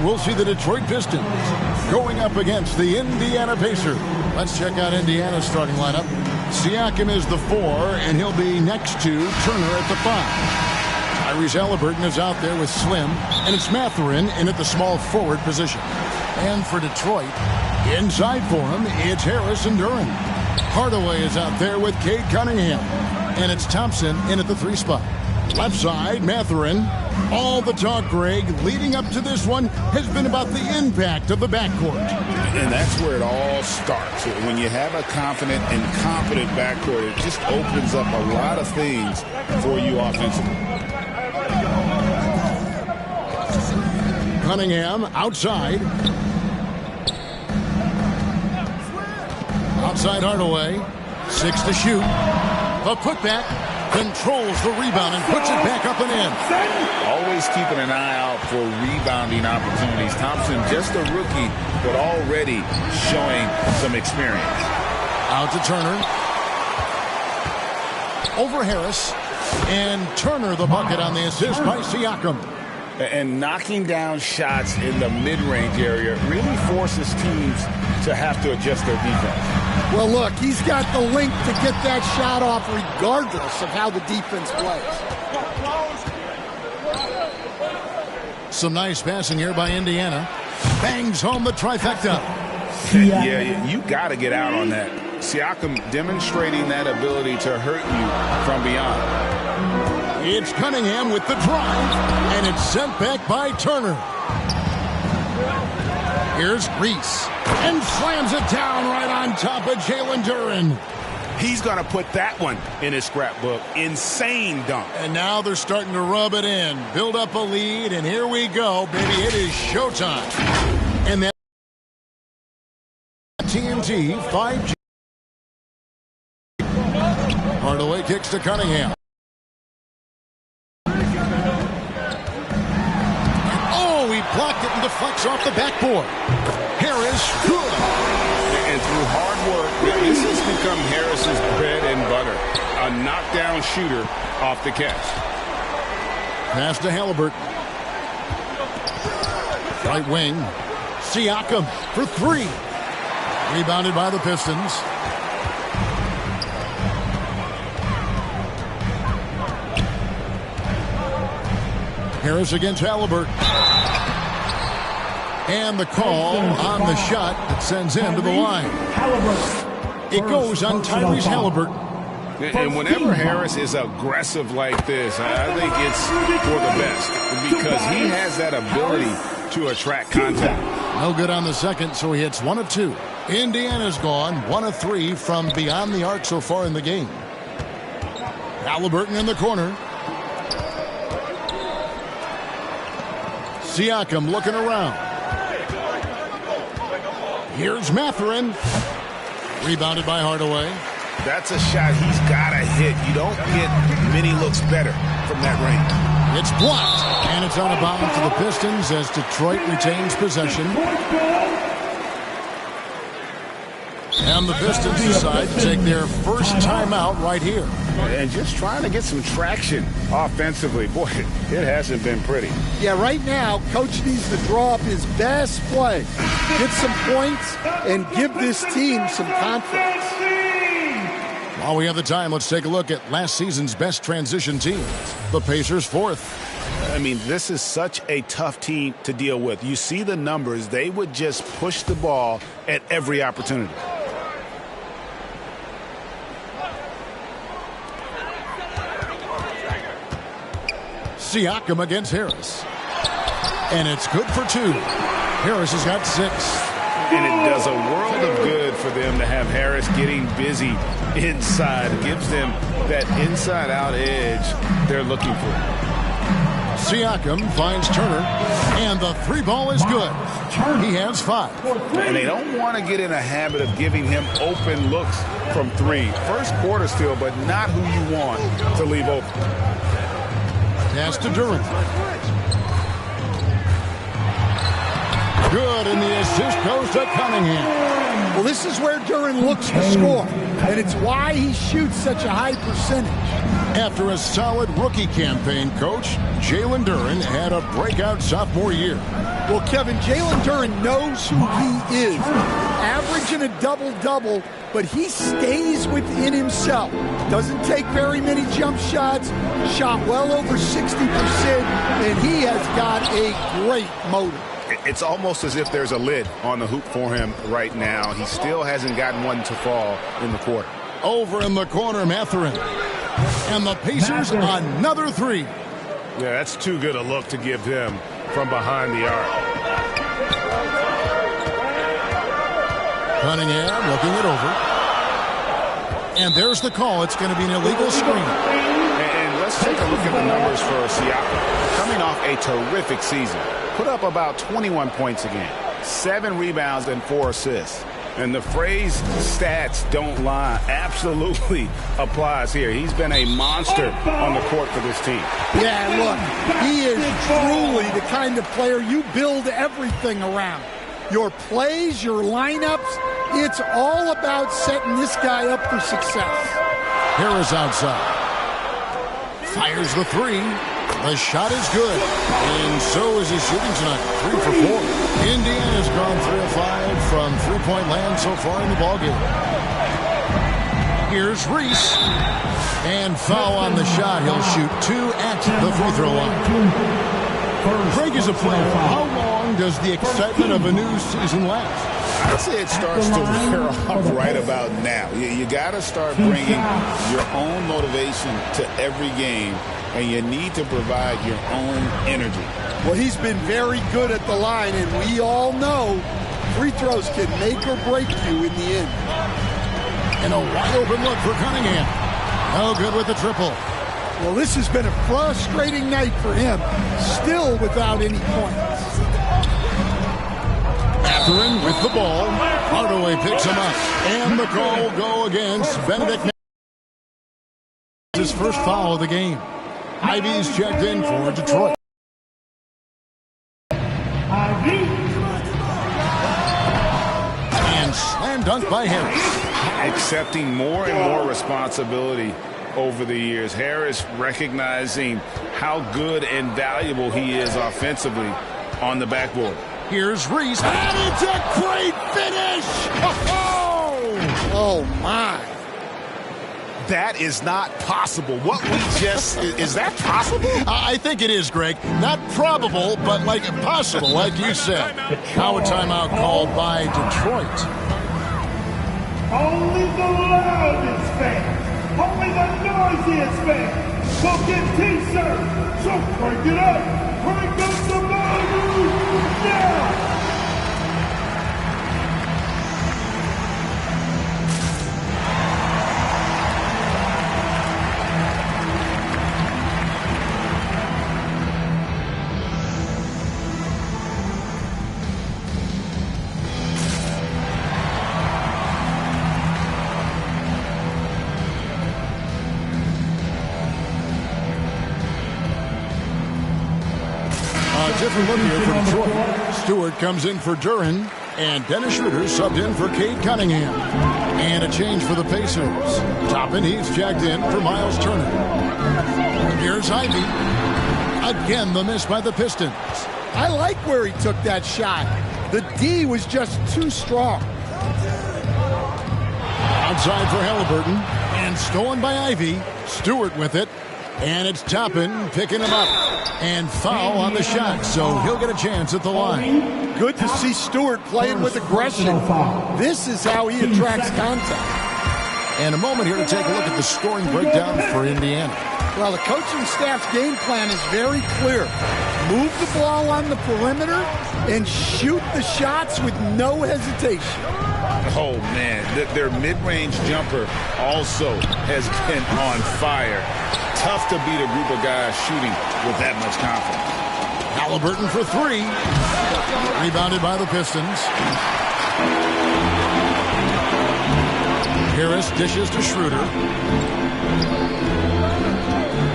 we'll see the Detroit Pistons going up against the Indiana Pacers. Let's check out Indiana's starting lineup. Siakam is the 4, and he'll be next to Turner at the 5. Tyrese Halliburton is out there with Slim, and it's Mathurin in at the small forward position. And for Detroit, inside for him, it's Harris and Duren. Hardaway is out there with Cade Cunningham, and it's Thompson in at the 3 spot. Left side, Mathurin. All the talk, Greg, leading up to this one has been about the impact of the backcourt. And that's where it all starts. When you have a confident and competent backcourt, it just opens up a lot of things for you offensively. Cunningham outside. Outside Hardaway. 6 to shoot. A putback. Controls the rebound and puts it back up and in. Always keeping an eye out for rebounding opportunities. Thompson, just a rookie, but already showing some experience. Out to Turner. Over Harris. And Turner the bucket on the assist by Siakam. And knocking down shots in the mid-range area really forces teams to have to adjust their defense. Well, look, he's got the length to get that shot off regardless of how the defense plays. Some nice passing here by Indiana. Bangs home the trifecta. Yeah, you got to get out on that. Siakam demonstrating that ability to hurt you from beyond. It's Cunningham with the drive, and it's sent back by Turner. Here's Reese, and slams it down right on top of Jalen Duren. He's going to put that one in his scrapbook. Insane dunk. And now they're starting to rub it in, build up a lead, and here we go, baby. It is showtime. And that TNT 5G. Hardaway kicks to Cunningham. Oh, he blocked it and deflects off the backboard. Harris, good. And through hard work, this has become Harris's bread and butter. A knockdown shooter off the catch. Pass to Halliburton. Right wing. Siakam for 3. Rebounded by the Pistons. Harris against Halliburton. And the call on the shot that sends him to the line. It goes on Tyrese Halliburton. And whenever Harris is aggressive like this, I think it's for the best because he has that ability to attract contact. No good on the second, so he hits 1 of 2. Indiana's gone 1 of 3 from beyond the arc so far in the game. Halliburton in the corner. Siakam looking around. Here's Mathurin. Rebounded by Hardaway. That's a shot he's got to hit. You don't get many looks better from that range. It's blocked, and it's out of bounds to the Pistons as Detroit retains possession. And the Pistons decide to take their first timeout right here. And just trying to get some traction offensively. Boy, it hasn't been pretty. Yeah, right now, Coach needs to draw up his best play, get some points, and give this team some confidence. While we have the time, let's take a look at last season's best transition teams. The Pacers 4th. I mean, this is such a tough team to deal with. You see the numbers. They would just push the ball at every opportunity. Siakam against Harris. And it's good for 2. Harris has got 6. And it does a world of good for them to have Harris getting busy inside. It gives them that inside-out edge they're looking for. Siakam finds Turner, and the 3 ball is good. He has 5. And they don't want to get in a habit of giving him open looks from 3. First quarter still, but not who you want to leave open. Pass to Duren. Good, and the assist goes to Cunningham. Well, this is where Duren looks to score, and it's why he shoots such a high percentage. After a solid rookie campaign, Coach, Jalen Duren had a breakout sophomore year. Well, Kevin, Jalen Duren knows who he is. Averaging a double-double, but he stays within himself. Doesn't take very many jump shots, shot well over 60%, and he has got a great motor. It's almost as if there's a lid on the hoop for him right now. He still hasn't gotten one to fall in the quarter. Over in the corner, Mathurin. And the Pacers, another three. Yeah, that's too good a look to give them from behind the arc. Cunningham looking it over. And there's the call. It's going to be an illegal screen. And let's take a look at the numbers for Siakam. Coming off a terrific season. Put up about 21 points a game. 7 rebounds and 4 assists. And the phrase stats don't lie absolutely applies here. He's been a monster on the court for this team. Yeah, look, he is truly the kind of player you build everything around. Your plays, your lineups, it's all about setting this guy up for success. Harris outside. Fires the three. The shot is good. And so is his shooting tonight. 3 for 4. Indiana's gone 3 of 5 from three-point land so far in the ballgame. Here's Reese. And foul on the shot. He'll shoot 2 at the free throw line. Craig is a player. How long does the excitement of a new season last? I'd say it starts to wear off right about now. You got to start bringing your own motivation to every game, and you need to provide your own energy. Well, he's been very good at the line, and we all know free throws can make or break you in the end. And a wide-open look for Cunningham. No good with the triple. Well, this has been a frustrating night for him, still without any points. Mathurin with the ball. Hardaway picks him up. And the call will go against Benedict. His first foul of the game. Ivy's checked in for Detroit. And slam dunk by Harris. Accepting more and more responsibility over the years. Harris recognizing how good and valuable he is offensively on the backboard. Here's Reese. And it's a great finish! Oh, my. That is not possible. What we just... is that possible? I think it is, Greg. Not probable, but like possible, like you said. Now a timeout called by Detroit. Only the loudest fans, only the noisiest fans will get T-shirts. So crank it up. Crank up the volume now. Different look here for Detroit. Stewart comes in for Duren, and Dennis Schroeder subbed in for Cade Cunningham. And a change for the Pacers. Toppin, he's checked in for Miles Turner. Here's Ivy. Again, the miss by the Pistons. I like where he took that shot. The D was just too strong. Outside for Halliburton, and stolen by Ivy. Stewart with it. And it's Toppin picking him up. And foul on the shot, so he'll get a chance at the line. Good to see Stewart playing with aggression. This is how he attracts contact. And a moment here to take a look at the scoring breakdown for Indiana. Well, the coaching staff's game plan is very clear. Move the ball on the perimeter and shoot the shots with no hesitation. Oh, man, their mid-range jumper also has been on fire. Tough to beat a group of guys shooting with that much confidence. Halliburton for 3. Rebounded by the Pistons. Harris dishes to Schroeder.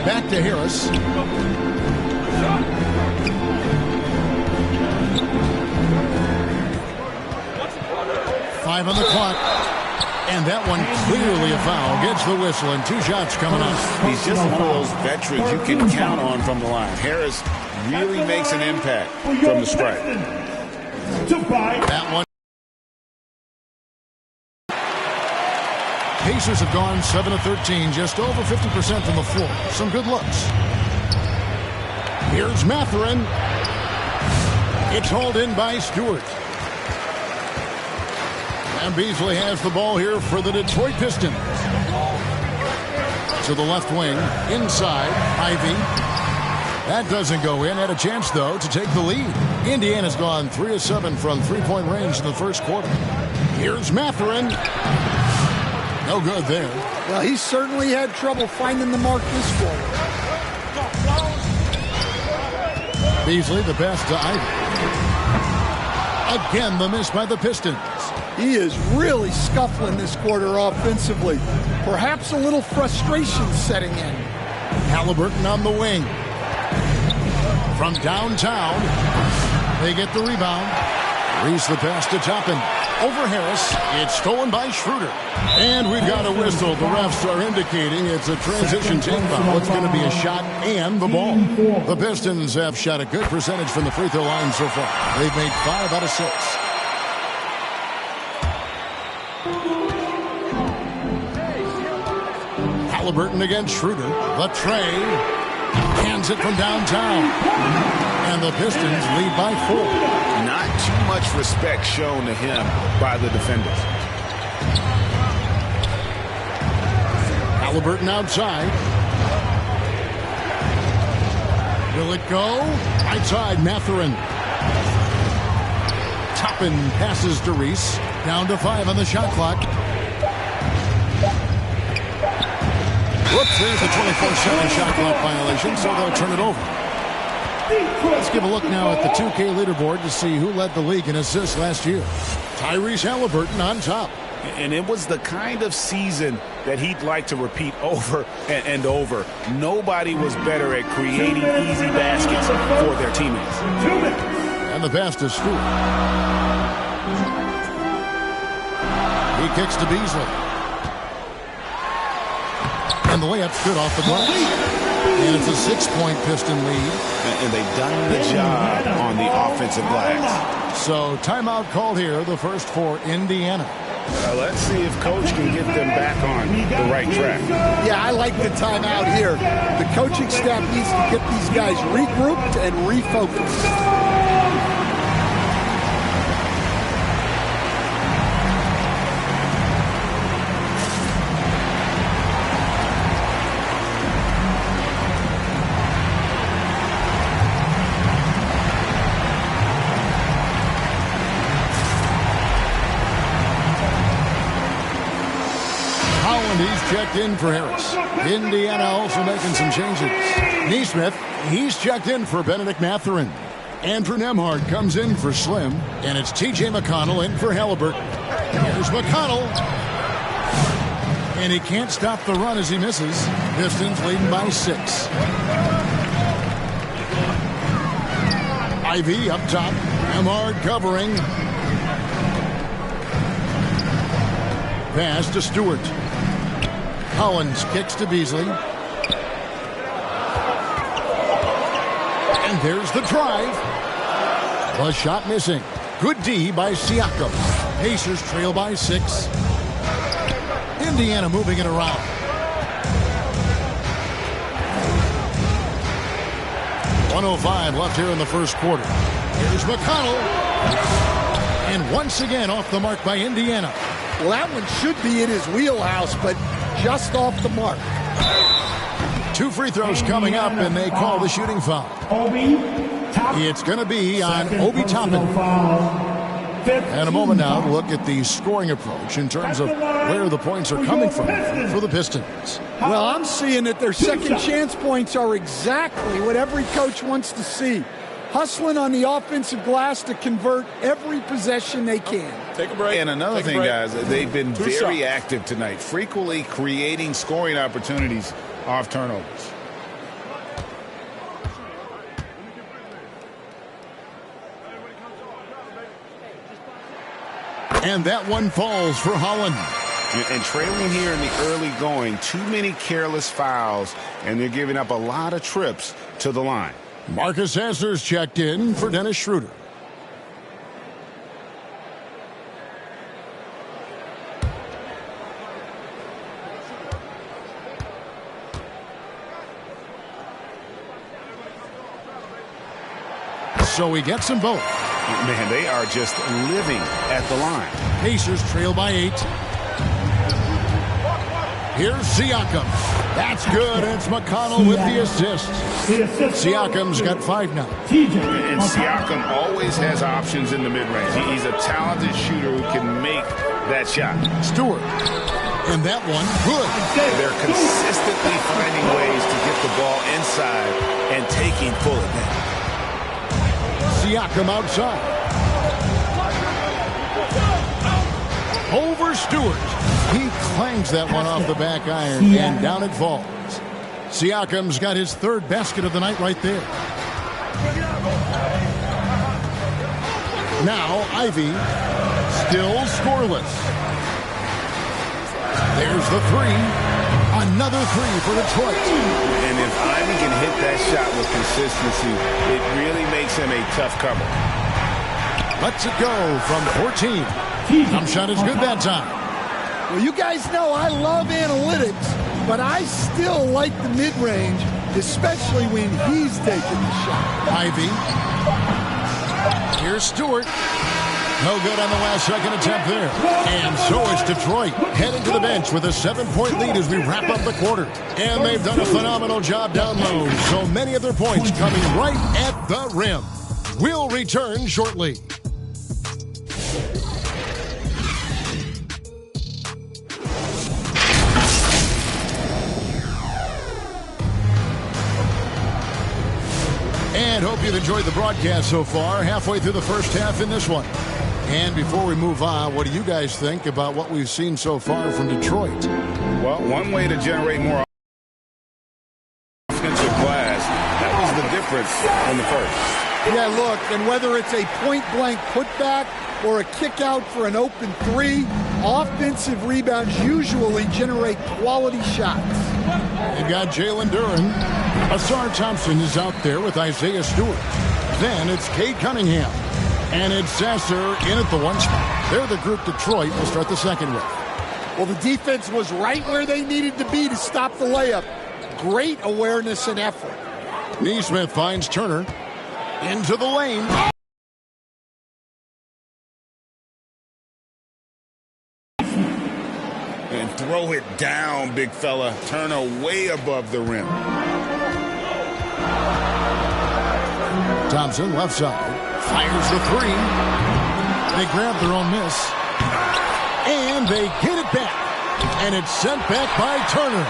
Back to Harris. 5 on the clock. And that one clearly a foul. Gets the whistle and 2 shots coming up. He's just one of those veterans you can count on from the line. Harris really makes an impact from the strike. That one. Pacers have gone 7 of 13, just over 50% from the floor. Some good looks. Here's Mathurin. It's hauled in by Stewart. And Beasley has the ball here for the Detroit Pistons. To the left wing, inside, Ivy. That doesn't go in. Had a chance, though, to take the lead. Indiana's gone 3 of 7 from three-point range in the first quarter. Here's Mathurin. No good there. Well, he certainly had trouble finding the mark this quarter. Beasley, the pass to Ivy. Again, the miss by the Pistons. He is really scuffling this quarter offensively. Perhaps a little frustration setting in. Halliburton on the wing. From downtown, they get the rebound. Reese the pass to Toppin. Over Harris. It's stolen by Schroeder. And we've got a whistle. The refs are indicating it's a transition team foul. It's going to be a shot and the ball. The Pistons have shot a good percentage from the free throw line so far. They've made 5 out of 6. Halliburton against Schroeder. The tray. Hands it from downtown. And the Pistons lead by 4. Not too much respect shown to him by the defenders. Halliburton outside. Will it go? Right side, Mathurin. Toppin passes to Reese. Down to 5 on the shot clock. Whoops, there's the 24-second shot clock violation, so they'll turn it over. Let's give a look now at the 2K leaderboard to see who led the league in assists last year. Tyrese Halliburton on top. And it was the kind of season that he'd like to repeat over and over. Nobody was better at creating easy baskets for their teammates. And the pass to Stewart. He kicks to Beasley. And the layup's good off the glass. And it's a 6-point Piston lead. And they've done the job on the offensive glass. So timeout called here, the first for Indiana. Let's see if Coach can get them back on the right track. Yeah, I like the timeout here. The coaching staff needs to get these guys regrouped and refocused. He's checked in for Harris. Indiana also making some changes. Neesmith, he's checked in for Benedict Mathurin. Andrew Nembhard comes in for Slim. And it's T.J. McConnell in for Halliburton. Here's McConnell. And he can't stop the run as he misses. Pistons leading by 6. Ivy up top. Nembhard covering. Pass to Stewart. Collins kicks to Beasley. And there's the drive. The shot missing. Good D by Siakam. Pacers trail by 6. Indiana moving it around. .105 left here in the first quarter. Here's McConnell. And once again off the mark by Indiana. Well, that one should be in his wheelhouse, but just off the mark. 2 free throws coming up, and they call the shooting foul. It's going to be on Obi Toppin. And a moment now to look at the scoring approach in terms of where the points are coming from for the Pistons. Well, I'm seeing that their second chance points are exactly what every coach wants to see. Hustling on the offensive glass to convert every possession they can. Take a break. And another thing, guys, they've been very active tonight, frequently creating scoring opportunities off turnovers. And that one falls for Holland. And trailing here in the early going, too many careless fouls, and they're giving up a lot of trips to the line. Marcus Sasser's checked in for Dennis Schroeder. So he gets them both. Man, they are just living at the line. Pacers trail by 8. Here's Siakam. That's good. It's McConnell with the assist. Siakam's got 5 now. And Siakam always has options in the mid-range. He's a talented shooter who can make that shot. Stewart. And that one, good. They're consistently finding ways to get the ball inside and taking full advantage. Siakam outside. Over Stewart. He clangs that one off the back iron, and down it falls. Siakam's got his 3rd basket of the night right there. Now Ivy, still scoreless. There's the 3. Another 3 for Detroit. And if Ivy can hit that shot with consistency, it really makes him a tough cover. Lets it go from 14. Jump shot is good that time. Well, you guys know I love analytics, but I still like the mid-range, especially when he's taking the shot. Ivy. Here's Stewart. No good on the last second attempt there. And so is Detroit, heading to the bench with a 7-point lead as we wrap up the quarter. And they've done a phenomenal job down low. So many of their points coming right at the rim. We'll return shortly. And hope you've enjoyed the broadcast so far. Halfway through the first half in this one. And before we move on, what do you guys think about what we've seen so far from Detroit? Well, one way to generate more offensive glass, that was the difference in the first. Yeah, look, and whether it's a point-blank putback or a kick out for an open 3, offensive rebounds usually generate quality shots. They've got Jalen Duren. Asar Thompson is out there with Isaiah Stewart. Then it's Cade Cunningham. And it's Sasser in at the 1 spot. They're the group Detroit will start the second with. Well, the defense was right where they needed to be to stop the layup. Great awareness and effort. Neesmith finds Turner into the lane. And throw it down, big fella. Turner way above the rim. Thompson left side. Fires the 3. They grab their own miss. And they get it back. And it's sent back by Turner.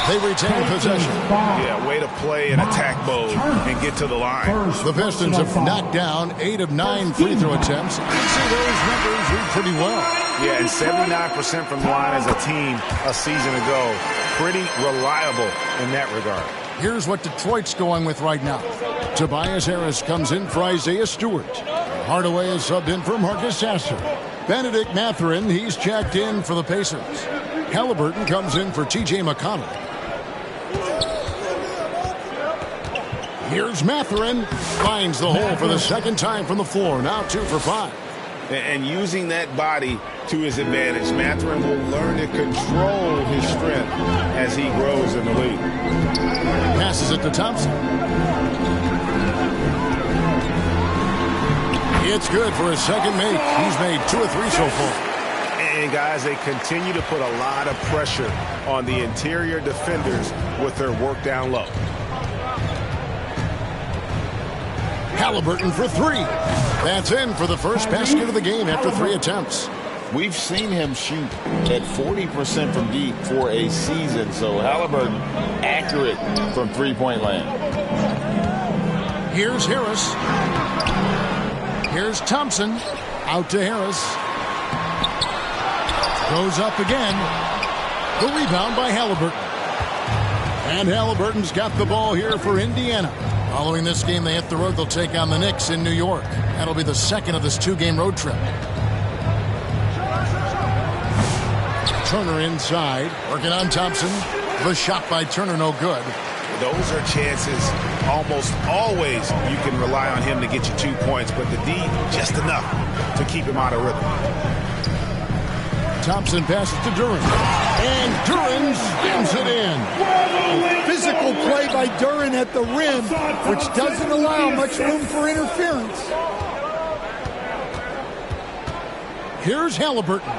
They retain possession. Yeah, way to play in attack mode and get to the line. The Pistons have knocked down 8 of 9 free throw attempts. You can see those numbers read pretty well. Yeah, and 79% from the line as a team a season ago. Pretty reliable in that regard. Here's what Detroit's going with right now. Tobias Harris comes in for Isaiah Stewart. Hardaway is subbed in for Marcus Sasser. Benedict Mathurin, he's checked in for the Pacers. Halliburton comes in for T.J. McConnell. Here's Mathurin. Finds the hole for the second time from the floor. Now 2 for 5. And using that body to his advantage, Mathurin will learn to control his strength as he grows in the league. Passes it to Thompson. It's good for his second make. He's made 2 of 3 so far. And guys, they continue to put a lot of pressure on the interior defenders with their work down low. Halliburton for 3. That's in for the first basket of the game after 3 attempts. We've seen him shoot at 40% from deep for a season, so Halliburton accurate from three-point land. Here's Harris. Here's Thompson. Out to Harris. Goes up again. The rebound by Halliburton. And Halliburton's got the ball here for Indiana. Following this game, they hit the road. They'll take on the Knicks in New York. That'll be the second of this 2-game road trip. Turner inside, working on Thompson. The shot by Turner, no good. those are chances almost always you can rely on him to get you 2 points, but the D, just enough to keep him out of rhythm. Thompson passes to Duran. And Duran slams it in. Physical play by Duran at the rim, which doesn't allow much room for interference. Here's Halliburton.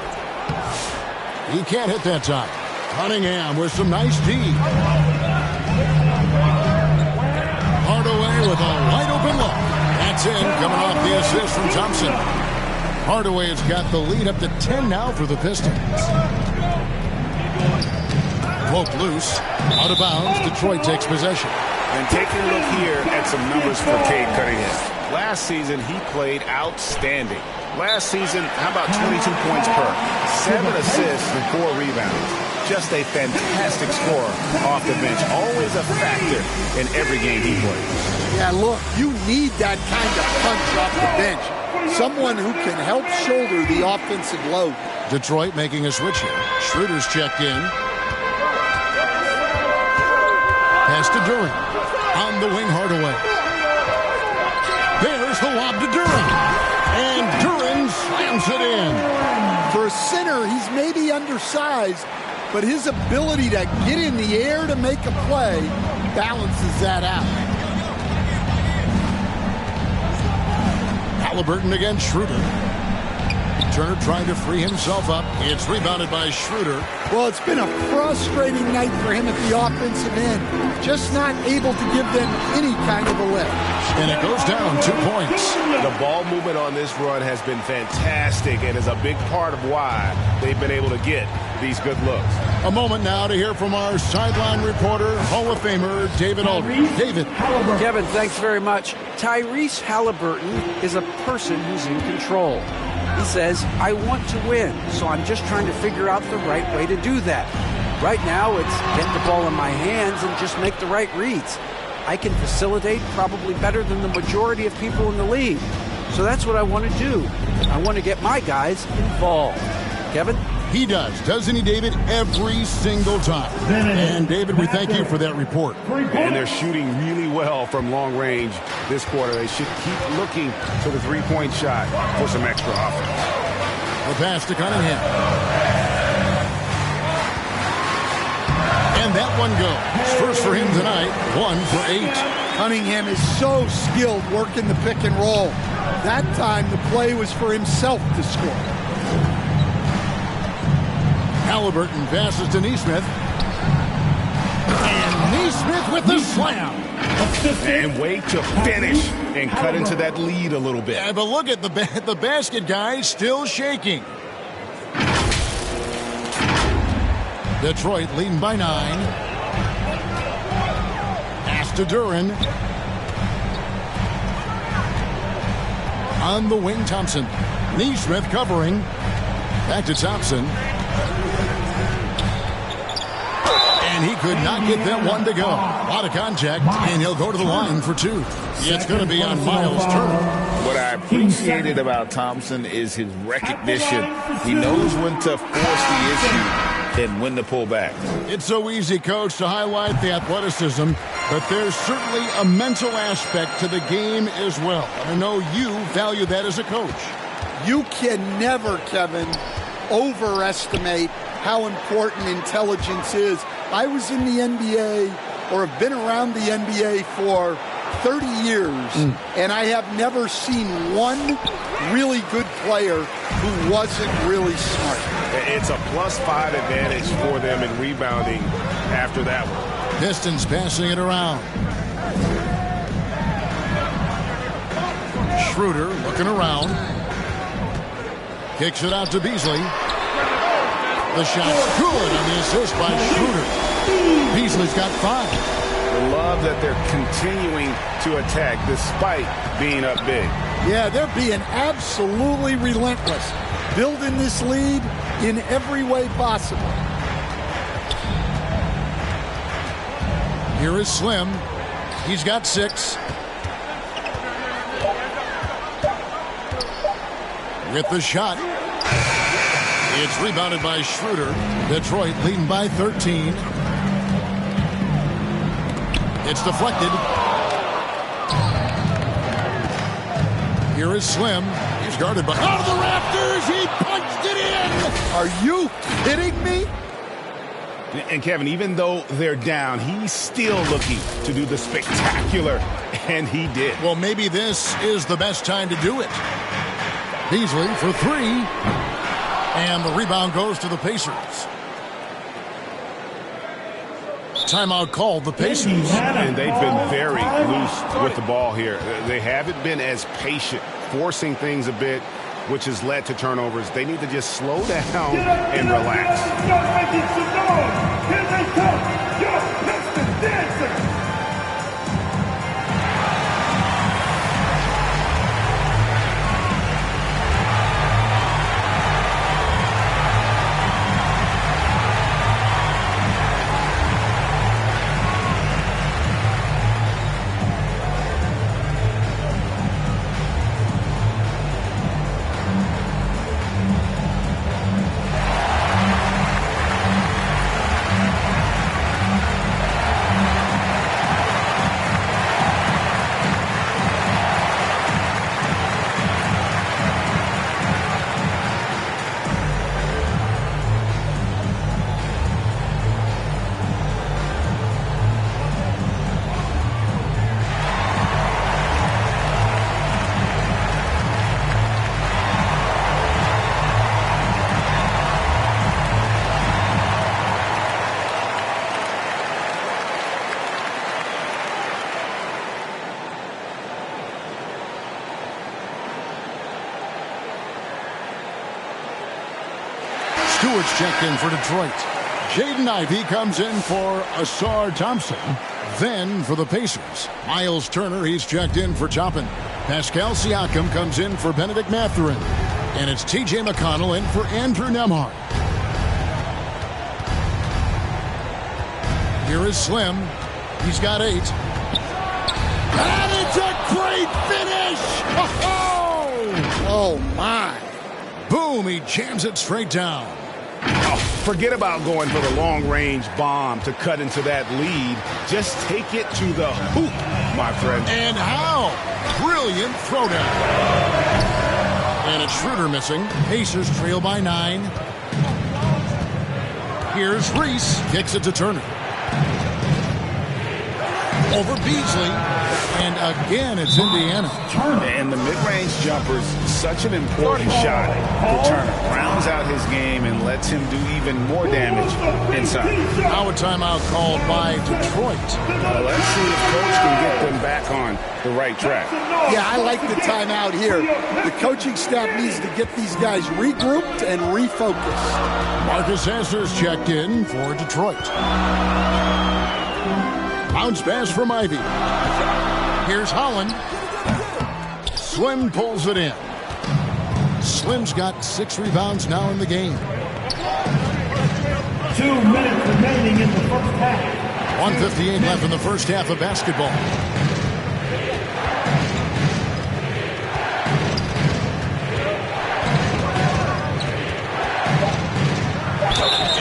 He can't hit that time. Cunningham with some nice D. Hardaway with a wide open look. That's in, coming off the assist from Thompson. Hardaway has got the lead up to 10 now for the Pistons. Poked loose. Out of bounds. Detroit takes possession. And taking a look here at some numbers for Cade Cunningham. Last season, he played outstanding. Last season, how about 22 points per? 7 assists and 4 rebounds. Just a fantastic scorer off the bench. Always a factor in every game he plays. Yeah, look, you need that kind of punch off the bench. Someone who can help shoulder the offensive load. Detroit making a switch here. Schroeder's checked in. Pass to Duran. On the wing, Hardaway. There's the lob to Duran. And Duran slams it in. For a center, he's maybe undersized, but his ability to get in the air to make a play balances that out. Halliburton against Schroeder. Turner trying to free himself up. It's rebounded by Schroeder. Well, it's been a frustrating night for him at the offensive end. Just not able to give them any kind of a lift. And it goes down 2 points. The ball movement on this run has been fantastic and is a big part of why they've been able to get these good looks. A moment now to hear from our sideline reporter, Hall of Famer David Aldridge. David. Kevin, thanks very much. Tyrese Halliburton is a person who's in control. He says, I want to win, so I'm just trying to figure out the right way to do that. Right now, it's get the ball in my hands and just make the right reads. I can facilitate probably better than the majority of people in the league. So that's what I want to do. I want to get my guys involved. Kevin? He does, doesn't he, David? Every single time. And, David, we thank you for that report. And they're shooting really well from long range this quarter. They should keep looking to the three-point shot for some extra offense. The pass to Cunningham. And that one goes. First for him tonight, 1 for 8. Cunningham is so skilled working the pick and roll. That time the play was for himself to score. Halliburton passes to Neesmith. And Neesmith with the slam. And wait to finish and cut into that lead a little bit. Yeah, but look at the basket guy still shaking. Detroit leading by 9. Pass to Duran. On the wing, Thompson. Neesmith covering. Back to Thompson. And he could not get that one to go. A lot of contact, and he'll go to the line for 2. It's going to be on Miles Turner. What I appreciated about Thompson is his recognition. He knows when to force the issue and when to pull back. It's so easy, Coach, to highlight the athleticism, but there's certainly a mental aspect to the game as well. I know you value that as a coach. You can never, Kevin, overestimate how important intelligence is. I was in the NBA, or have been around the NBA for 30 years, and I have never seen one really good player who wasn't really smart. It's a +5 advantage for them in rebounding after that one. Pistons passing it around. Schroeder looking around. Kicks it out to Beasley. The shot's good on the assist by Schroeder. Beasley's got 5. I love that they're continuing to attack despite being up big. Yeah, they're being absolutely relentless, building this lead in every way possible. Here is Slim. He's got 6. With the shot. It's rebounded by Schroeder. Detroit leading by 13. It's deflected. Here is Slim. He's guarded by out of the rafters. He punched it in. Are you kidding me? And Kevin, even though they're down, he's still looking to do the spectacular, and he did. Well, maybe this is the best time to do it. Beasley for three. And the rebound goes to the Pacers. Timeout called the Pacers. And they've been very loose with the ball here. They haven't been as patient, forcing things a bit, which has led to turnovers. They need to just slow down and relax. Start making some noise. Here they come. Your Pistons dancing. Stewart's checked in for Detroit. Jaden Ivey comes in for Asar Thompson. Then for the Pacers, Miles Turner, he's checked in for Toppin. Pascal Siakam comes in for Benedict Mathurin. And it's T.J. McConnell in for Andrew Nembhard. Here is Slim. He's got 8. And it's a great finish! Oh, my. Boom, he jams it straight down. Oh, forget about going for the long-range bomb to cut into that lead. Just take it to the hoop, my friend. And how? Brilliant throwdown. And it's Schroeder missing. Pacers trail by 9. Here's Reese. Kicks it to Turner. Over Beasley. And again, it's Indiana. And the mid-range jumper's such an important shot for Turner. Rounds out his game and lets him do even more damage inside. Now a timeout called by Detroit. Let's see if Coach can get them back on the right track. Yeah, I like the timeout here. The coaching staff needs to get these guys regrouped and refocused. Marcus Hasler's checked in for Detroit. Bounce pass from Ivy. Here's Holland. Slim pulls it in. Slim's got 6 rebounds now in the game. 2 minutes remaining in the first half. 1:58 left in the first half of basketball.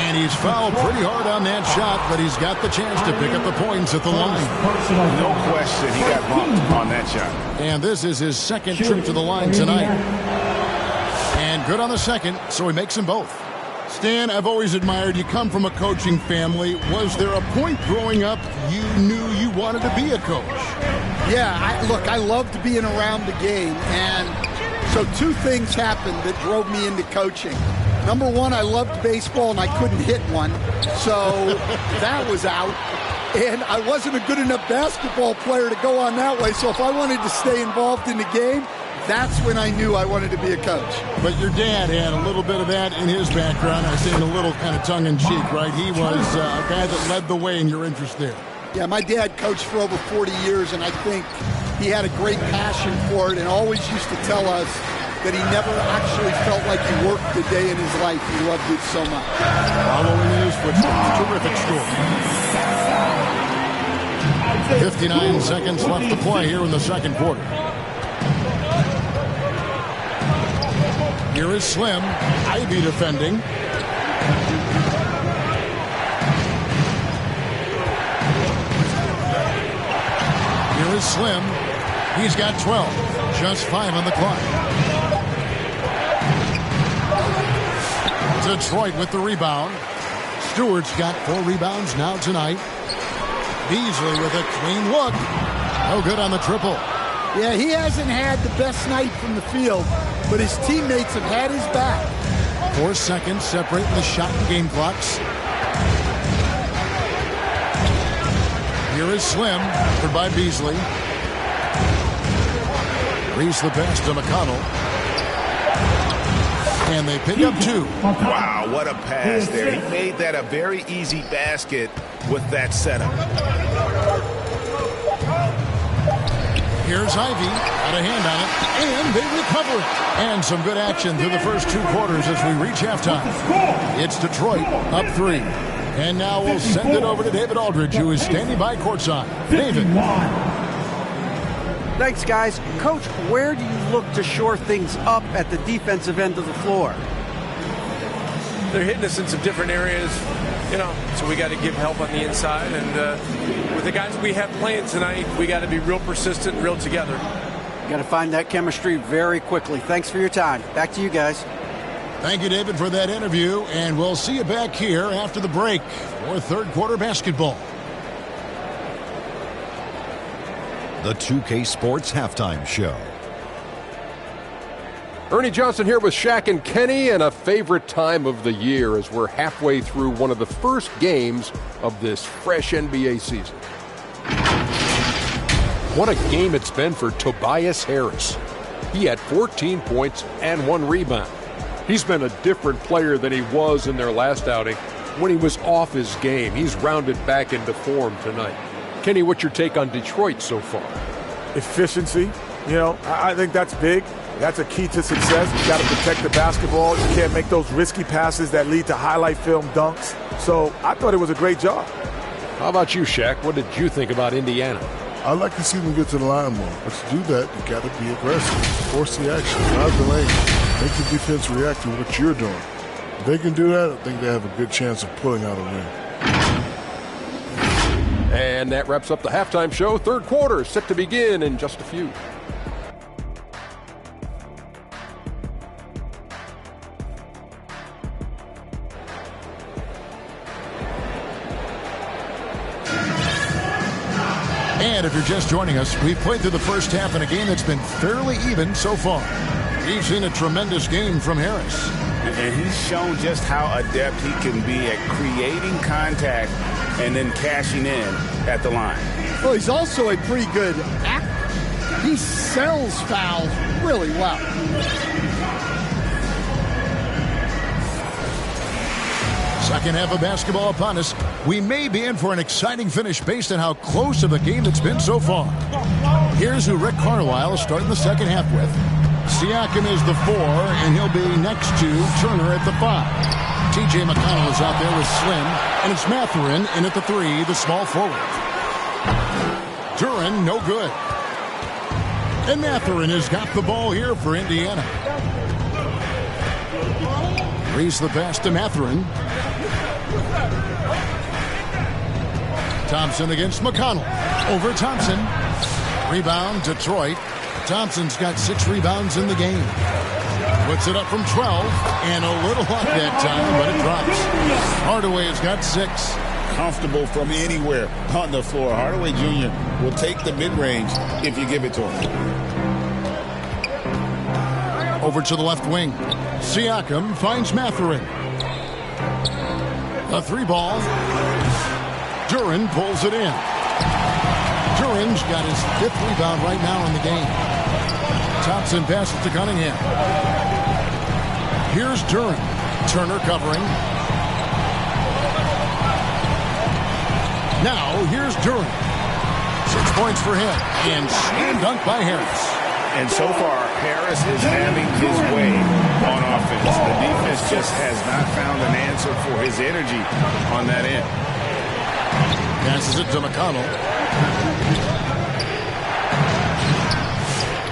And he's fouled pretty hard on that shot, but he's got the chance to pick up the points at the line. No question, he got bumped on that shot. And this is his second trip to the line tonight. And good on the second, so he makes them both. Stan, I've always admired you. Come from a coaching family. Was there a point growing up you knew you wanted to be a coach? Yeah, I loved being around the game. And so 2 things happened that drove me into coaching. Number 1, I loved baseball and I couldn't hit one. So that was out. And I wasn't a good enough basketball player to go on that way. So if I wanted to stay involved in the game, that's when I knew I wanted to be a coach. But your dad had a little bit of that in his background. I say in a little kind of tongue-in-cheek, right? He was a guy that led the way in your interest there. Yeah, my dad coached for over 40 years, and I think he had a great passion for it and always used to tell us that he never actually felt like he worked a day in his life. He loved it so much. Following in his footsteps. Terrific story. 59 seconds left to play here in the second quarter. Here is Slim. Ivy defending. is Slim. He's got 12. Just 5 on the clock. Detroit with the rebound. Stewart's got 4 rebounds now tonight. Beasley with a clean look. No good on the triple. Yeah, he hasn't had the best night from the field, but his teammates have had his back. 4 seconds separating the shot and game clocks. Here is Slim, covered by Beasley. Reese the pass to McConnell. And they pick up 2. Wow, what a pass there. He made that a very easy basket with that setup. Here's Ivy, got a hand on it, and they recover it. And some good action through the first 2 quarters as we reach halftime. It's Detroit up 3. And now we'll send it over to David Aldridge, who is standing by courtside. David. Thanks, guys. Coach, where do you look to shore things up at the defensive end of the floor? They're hitting us in some different areas, so we got to give help on the inside. And with the guys we have playing tonight, we got to be real persistent and real together. Got to find that chemistry very quickly. Thanks for your time. Back to you guys. Thank you, David, for that interview. And we'll see you back here after the break for third quarter basketball. The 2K Sports Halftime Show. Ernie Johnson here with Shaq and Kenny, and a favorite time of the year as we're halfway through one of the first games of this fresh NBA season. What a game it's been for Tobias Harris. He had 14 points and 1 rebound. He's been a different player than he was in their last outing when he was off his game. He's rounded back into form tonight. Kenny, what's your take on Detroit so far? Efficiency. I think that's big. That's a key to success. You got to protect the basketball. You can't make those risky passes that lead to highlight film dunks. So I thought it was a great job. How about you, Shaq? What did you think about Indiana? I'd like to see them get to the line more. But to do that, you got to be aggressive. Force the action. Drive the lane. Make the defense react to what you're doing. If they can do that, I think they have a good chance of pulling out a win. And that wraps up the halftime show. Third quarter set to begin in just a few. And if you're just joining us, we've played through the first half in a game that's been fairly even so far. We've seen a tremendous game from Harris. And he's shown just how adept he can be at creating contact and then cashing in at the line. Well, he's also a pretty good actor. He sells fouls really well. Second half of basketball upon us. We may be in for an exciting finish based on how close of a game it's been so far. Here's who Rick Carlisle is starting the second half with. Siakam is the 4, and he'll be next to Turner at the 5. T.J. McConnell is out there with Slim, and it's Mathurin in at the 3, the small forward. Duran, no good. And Mathurin has got the ball here for Indiana. Reese the pass to Mathurin. Thompson against McConnell. Over Thompson. Rebound, Detroit. Thompson's got 6 rebounds in the game. Puts it up from 12, and a little off that time, but it drops. Hardaway has got 6. Comfortable from anywhere on the floor. Hardaway Jr. will take the mid-range if you give it to him. Over to the left wing. Siakam finds Mathurin. A 3-ball. Duran pulls it in. Duran's got his 5th rebound right now in the game. Thompson passes to Cunningham. Here's Duran. Turner covering. Now here's Duran. 6 points for him. And slam dunk by Harris. And so far, Harris is having his way on offense. The defense just has not found an answer for his energy on that end. Passes it to McConnell.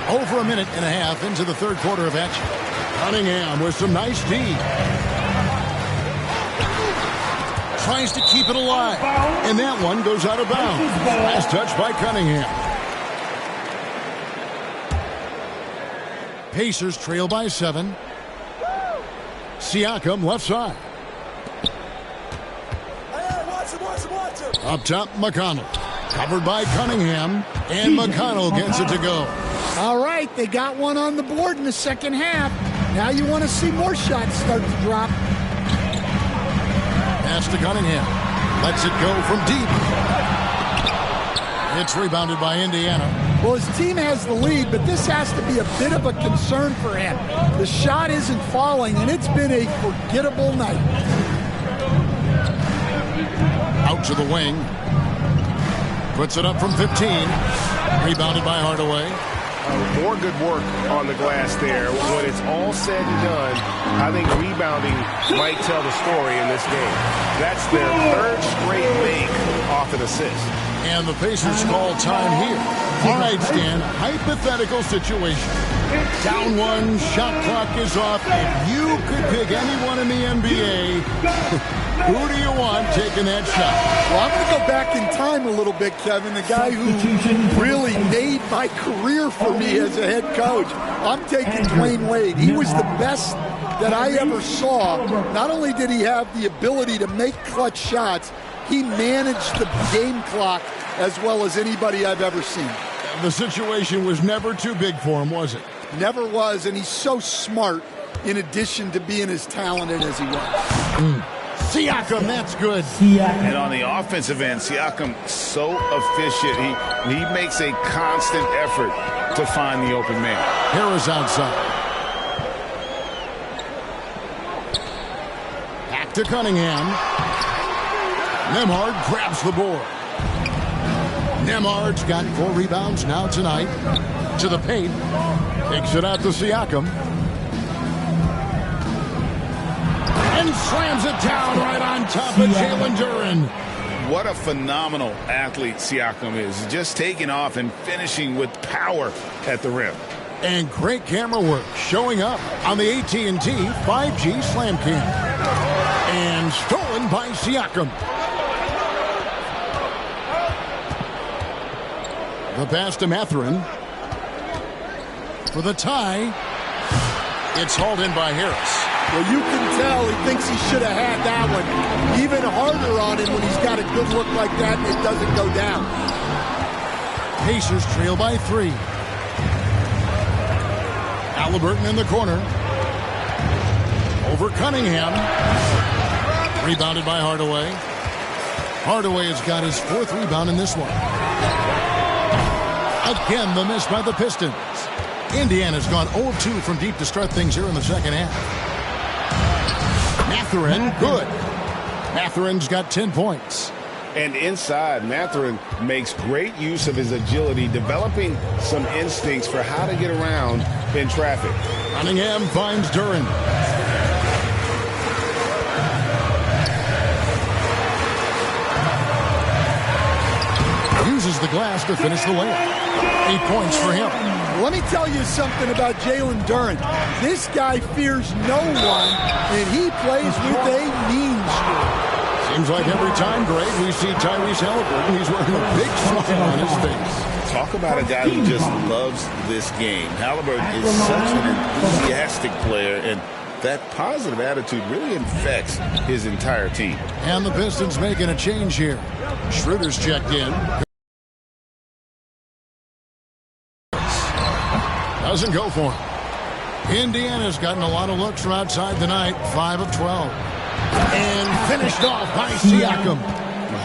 Over a minute and a half into the third quarter of action. Cunningham with some nice D. Tries to keep it alive. And that one goes out of bounds. Last touch by Cunningham. Pacers trail by 7. Siakam left side. Up top, McConnell. Covered by Cunningham. And McConnell gets it to go. All right, they got one on the board in the second half. Now you want to see more shots start to drop. Pass to Cunningham. Lets it go from deep. It's rebounded by Indiana. Well, his team has the lead, but this has to be a bit of a concern for him. The shot isn't falling, and it's been a forgettable night. Out to the wing. Puts it up from 15. Rebounded by Hardaway. More good work on the glass there. When it's all said and done, I think rebounding might tell the story in this game. That's their third straight make off an assist. And the Pacers call time here. All right, Stan, hypothetical situation. Down one, shot clock is off. If you could pick anyone in the NBA, who do you want taking that shot? Well, I'm going to go back in time a little bit, Kevin. The guy who really made my career for me as a head coach. I'm taking Dwayne Wade. He was the best that I ever saw. Not only did he have the ability to make clutch shots, he managed the game clock as well as anybody I've ever seen. The situation was never too big for him, was it? Never was, and he's so smart in addition to being as talented as he was. Siakam, that's good. And on the offensive end, Siakam so efficient. He makes a constant effort to find the open man. Harris outside. Back to Cunningham. Nembhard grabs the board. Nembhard's got 4 rebounds now tonight. To the paint. Takes it out to Siakam. And slams it down right on top of Jalen Duren. What a phenomenal athlete Siakam is. Just taking off and finishing with power at the rim. And great camera work showing up on the AT&T 5G Slam Cam. And stolen by Siakam. The pass to Mathurin. For the tie. It's hauled in by Harris. Well, you can tell he thinks he should have had that one. Even harder on him when he's got a good look like that and it doesn't go down. Pacers trail by 3. Halliburton in the corner. Over Cunningham. Rebounded by Hardaway. Hardaway has got his 4th rebound in this one. Again, the miss by the Pistons. Indiana's gone 0-2 from deep to start things here in the second half. Mathurin, good. Mathurin's got 10 points. And inside, Mathurin makes great use of his agility, developing some instincts for how to get around in traffic. Cunningham finds Duren. Uses the glass to finish the layup. 8 points for him. Let me tell you something about Jalen Duren. This guy fears no one, and he plays with a mean streak. Seems like every time, Greg, we see Tyrese Halliburton, he's wearing a big smile on his face. Talk about a guy who just loves this game. Halliburton is such an enthusiastic player, and that positive attitude really infects his entire team. And the Pistons making a change here. Schroeder's checked in. Doesn't go for him. Indiana's gotten a lot of looks from outside tonight. 5 of 12. And finished off by Siakam.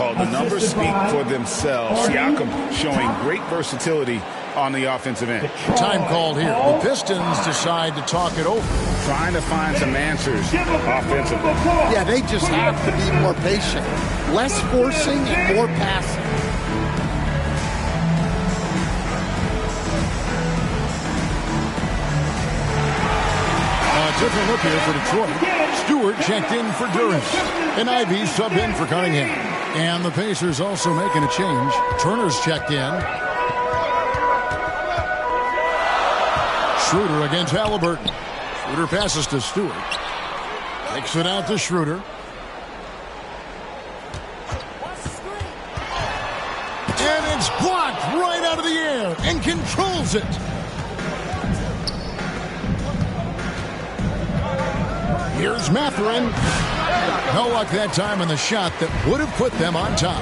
Oh, the numbers speak for themselves. Siakam showing great versatility on the offensive end. Time called here. The Pistons decide to talk it over. Trying to find some answers offensively. Yeah, they just have to be more patient. Less forcing and more passing. Different look here for Detroit. Stewart checked in for Duren. And Ivey subbed in for Cunningham. And the Pacers also making a change. Turner's checked in. Schroeder against Halliburton. Schroeder passes to Stewart. Takes it out to Schroeder. And it's blocked right out of the air and controls it. Here's Mathurin. No luck that time on the shot that would have put them on top.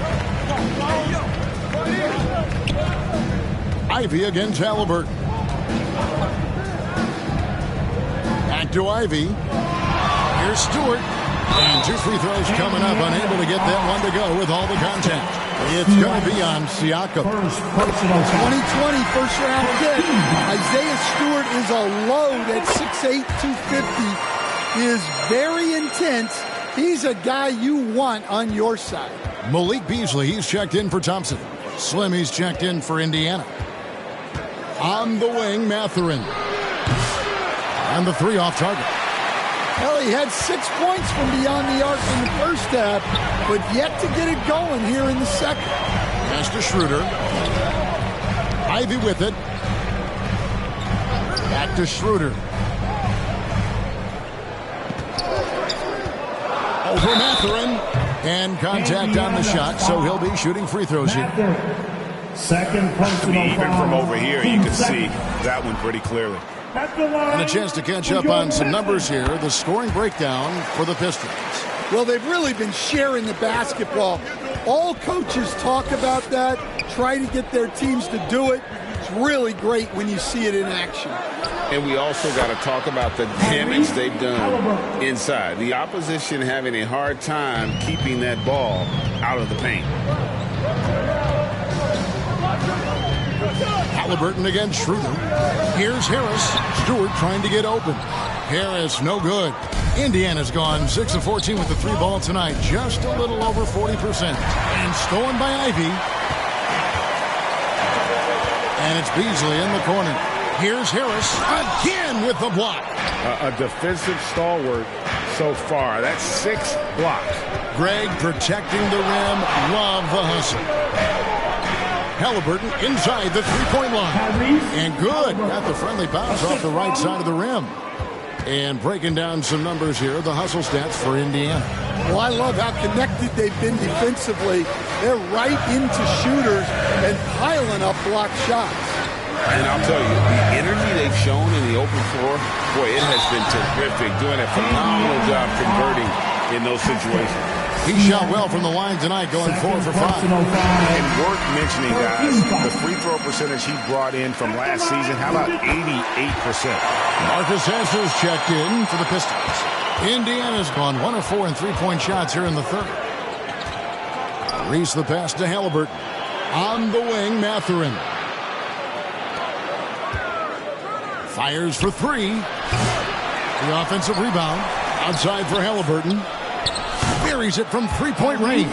Ivy against Halliburton. Back to Ivy. Here's Stewart. And 2 free throws coming up. Unable to get that one to go with all the contact. It's going to be on Siakam. 2020 first-round pick. Isaiah Stewart is a load at 6'8", 250. He is very intense. He's a guy you want on your side. Malik Beasley, he's checked in for Thompson. Slim, he's checked in for Indiana. On the wing, Mathurin. And the 3 off target. Well, he had 6 points from beyond the arc in the first half, but yet to get it going here in the second. Pass to Schroeder. Ivy with it. Back to Schroeder. Over Mathurin. And contact on the shot, so he'll be shooting free throws here. Second personal Even from over here, you can see that one pretty clearly. And a chance to catch up on some numbers here. The scoring breakdown for the Pistons. Well, they've really been sharing the basketball. All coaches talk about that, try to get their teams to do it. It's really great when you see it in action. And we also got to talk about the damage they've done inside. The opposition having a hard time keeping that ball out of the paint. Halliburton against Schroeder. Here's Harris. Stewart trying to get open. Harris, no good. Indiana's gone 6 of 14 with the 3 ball tonight. Just a little over 40%. And stolen by Ivy. And it's Beasley in the corner. Here's Harris again with the block. A defensive stalwart so far. That's 6 blocks. Greg protecting the rim. Love the hustle. Halliburton inside the 3-point line. And good. Got the friendly bounce off the right side of the rim. And breaking down some numbers here, the hustle stats for Indiana. Well, I love how connected they've been defensively. They're right into shooters and piling up block shots. And I'll tell you, the energy they've shown in the open floor, boy, it has been terrific. Doing a phenomenal job converting in those situations. He shot well from the line tonight, going 4 for 5. And worth mentioning, guys, the free throw percentage he brought in from last season, how about 88%? Marcus Sasser's checked in for the Pistons. Indiana's gone 1 of 4 in 3-point shots here in the third. Reese the pass to Halliburton. On the wing, Mathurin. Fires for 3. The offensive rebound. Outside for Halliburton. Buries it from 3-point range.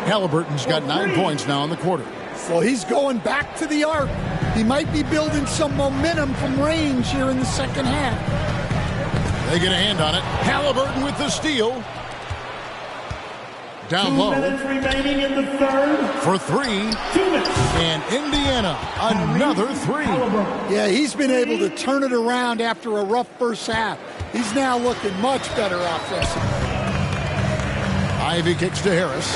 Halliburton's got 9 points now in the quarter. Well, he's going back to the arc. He might be building some momentum from range here in the second half. They get a hand on it. Halliburton with the steal. Down low. 2 minutes remaining in the third. For 3. 2 minutes. And Indiana, another 3. Yeah, he's been able to turn it around after a rough first half. He's now looking much better offensively. Ivy kicks to Harris.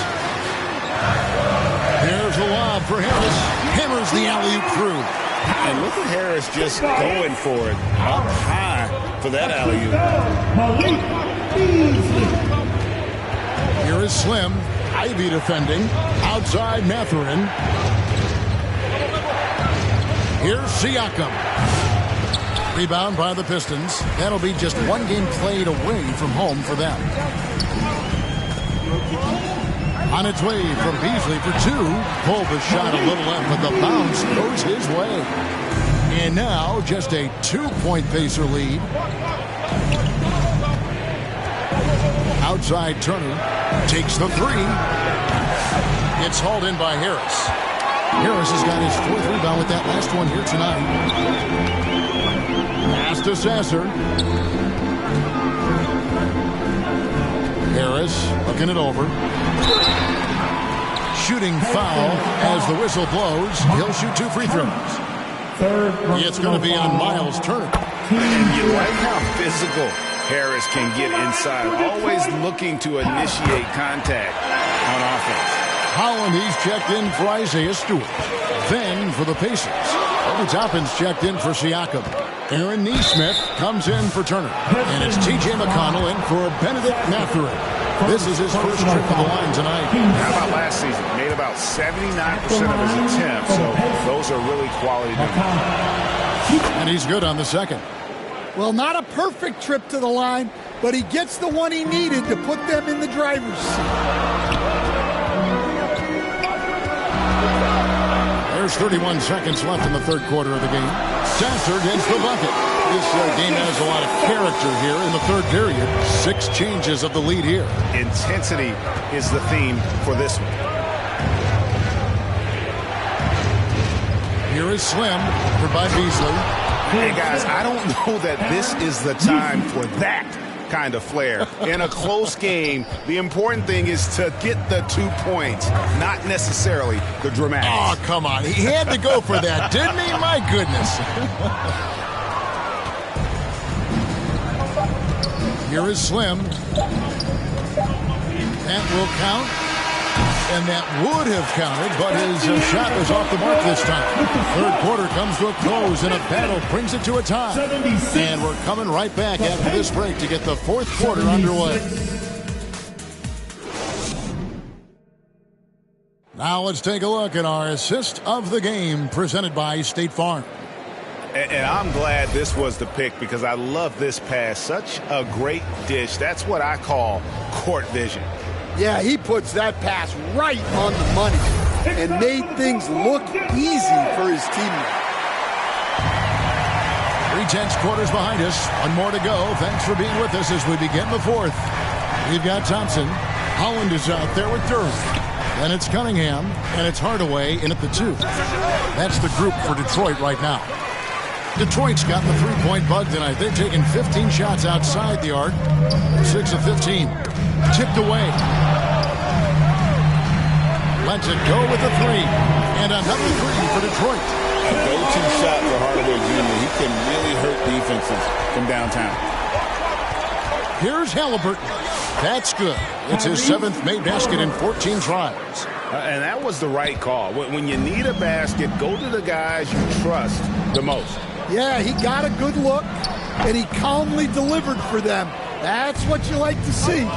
There's a lob for Harris. Hammers the alley-oop through. And look at Harris just going for it. Up high for that alley-oop. Here is Slim. Ivy defending. Outside Mathurin. Here's Siakam. Rebound by the Pistons. That'll be just 1 game played away from home for them. On its way from Beasley for 2. Pulled the shot a little left, but the bounce goes his way. And now just a 2-point Pacer lead. Outside Turner takes the 3. It's hauled in by Harris. Harris has got his 4th rebound with that last one here tonight. Pass to Sasser. Harris looking it over. Shooting foul as the whistle blows. He'll shoot 2 free throws. It's going to be on Miles Turner. And you like how physical Harris can get inside. Always looking to initiate contact on offense. Holland, he's checked in for Isaiah Stewart. Then for the Pacers, Obi Toppin's checked in for Siakam. Aaron Nesmith comes in for Turner. And it's T.J. McConnell in for Benedict Mathurin. This is his first trip to the line tonight. How about last season? Made about 79% of his attempts, so those are really quality numbers. And he's good on the second. Well, not a perfect trip to the line, but he gets the one he needed to put them in the driver's seat. There's 31 seconds left in the third quarter of the game. Sasser gets the bucket. This game has a lot of character here in the third period. 6 changes of the lead here. Intensity is the theme for this one. Here is Slim, covered by Beasley. Hey, guys, I don't know that this is the time for that kind of flair. In a close game, the important thing is to get the 2 points, not necessarily the dramatics. Oh, come on. He had to go for that, didn't he? My goodness. Here is Slim. That will count. And that would have counted, but his shot was off the mark this time. Third quarter comes to a close, and a battle brings it to a tie. And we're coming right back after this break to get the fourth quarter underway. Now let's take a look at our assist of the game presented by State Farm. And I'm glad this was the pick because I love this pass. Such a great dish. That's what I call court vision. Yeah, he puts that pass right on the money and made things look easy for his teammate. 3/10 quarters behind us. One more to go. Thanks for being with us as we begin the fourth. We've got Thompson. Holland is out there with Durham. Then it's Cunningham, and it's Hardaway in at the 2. That's the group for Detroit right now. Detroit's got the three-point bug tonight. They're taking 15 shots outside the arc. 6 of 15. Tipped away. Lets it go with a 3. And another 3 for Detroit. A go-to shot for Hardaway Jr. He can really hurt defenses from downtown. Here's Halliburton. That's good. It's his 7th made basket in 14 tries. And that was the right call. When you need a basket, go to the guys you trust the most. Yeah, he got a good look, and he calmly delivered for them. That's what you like to see.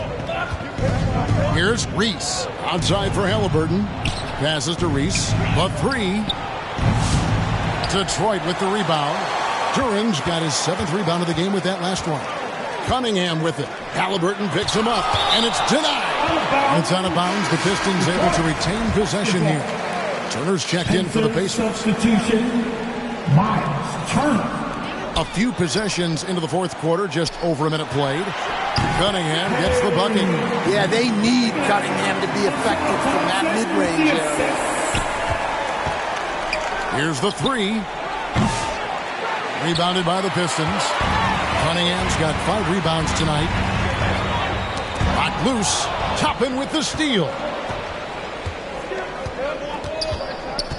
Here's Reese. Outside for Halliburton. Passes to Reese. The 3. Detroit with the rebound. Duran's got his 7th rebound of the game with that last one. Cunningham with it. Halliburton picks him up, and it's denied. It's out of bounds. The Pistons able to retain possession here. Turner's checked in for the Pacers. Substitution, Miles Turner. A few possessions into the fourth quarter, just over a minute played. Cunningham gets the bucket. Yeah, they need Cunningham to be effective from that mid-range area. Here's the 3. Rebounded by the Pistons. Cunningham's got 5 rebounds tonight. Knocked loose. Toppin with the steal.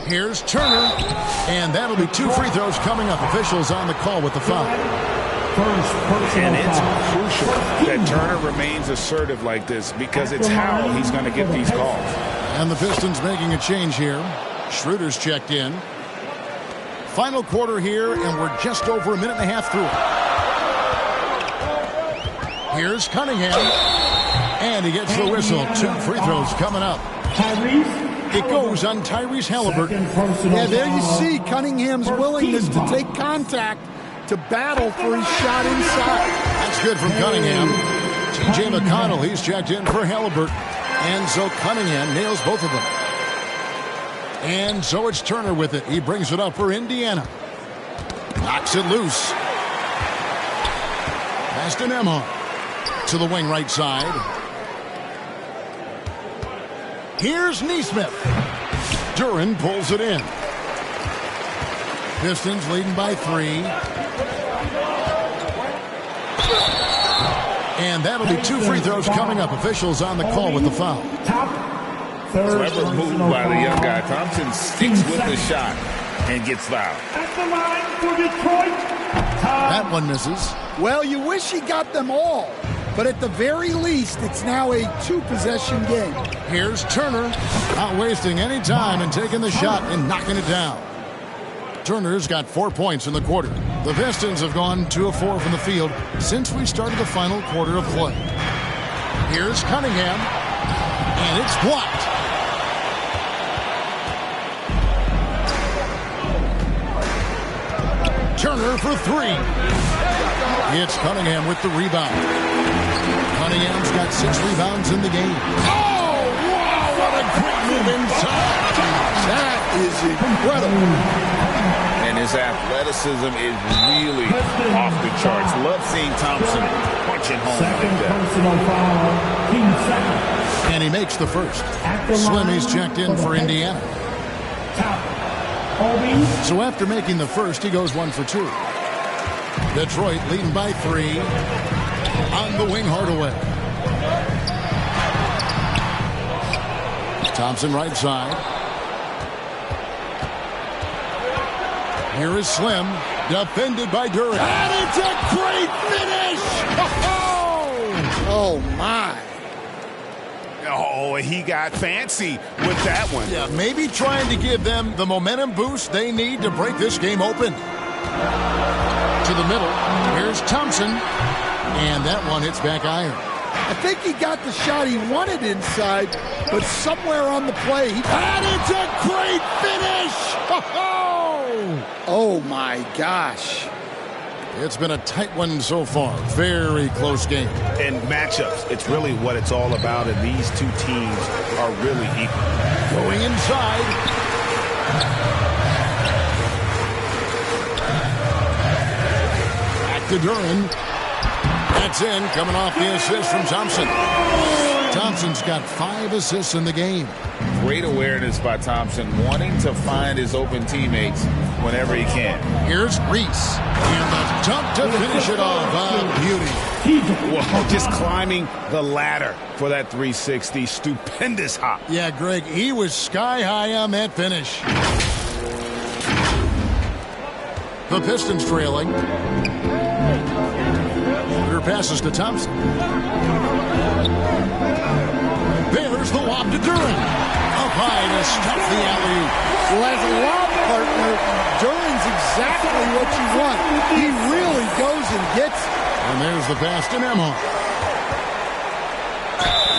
Here's Turner. And that'll be 2 free throws coming up. Officials on the call with the foul. And it's crucial that Turner remains assertive like this because it's how he's going to get these calls. And the Pistons making a change here. Schroeder's checked in. Final quarter here, and we're just over a minute and a half through it. Here's Cunningham. And he gets the whistle. 2 free throws coming up. It goes on Tyrese Halliburton. Yeah, there you see Cunningham's willingness to take contact, to battle for his shot inside. That's good from Cunningham. T.J. McConnell, he's checked in for Halliburton. And so Cunningham nails both of them. And so it's Turner with it. He brings it up for Indiana. Knocks it loose. Pass to Nembhard. To the wing right side. Here's Nesmith. Duran pulls it in. Pistons leading by 3. And that'll be 2 free throws coming up. Officials on the call with the foul. Clever move by the young guy. Thompson sticks with the shot and gets fouled. At the line for Detroit. That one misses. Well, you wish he got them all. but at the very least, it's now a 2-possession game. Here's Turner, not wasting any time and taking the shot and knocking it down. Turner's got 4 points in the quarter. The Pistons have gone 2 of 4 from the field since we started the final quarter of play. Here's Cunningham, and it's blocked. Turner for 3. It's Cunningham with the rebound. Cunningham's got 6 rebounds in the game. Oh, wow, what a quick move inside. That is incredible. And his athleticism is really off the charts. Love seeing Thompson punching home like that. And he makes the first. Slimmy's checked in for Indiana. So after making the first, he goes 1 for 2. Detroit leading by 3. On the wing, Hardaway. Thompson right side. Here is Slim, defended by Durant. And it's a great finish! Oh, my. Oh, he got fancy with that one. Yeah, maybe trying to give them the momentum boost they need to break this game open. To the middle. Here's Thompson. And that one hits back iron. I think he got the shot he wanted inside, but somewhere on the play. And it's a great finish! Oh, my gosh. It's been a tight one so far. Very close game. And matchups, it's really what it's all about, and these two teams are really equal. Going inside. Back to Duran. That's in, coming off the assist from Thompson. Thompson's got 5 assists in the game. Great awareness by Thompson, wanting to find his open teammates whenever he can. Here's Reese. And the dunk to finish it off. Beauty. Well, just climbing the ladder for that 360. Stupendous hop. Yeah, Greg, he was sky high on that finish. The Pistons trailing. Clear passes to Thompson. There's the lob to Duran. Up high to stop the alley-oop. Well, as a lob partner, Duran's exactly what you want. He really goes and gets it. And there's the pass to Nemo.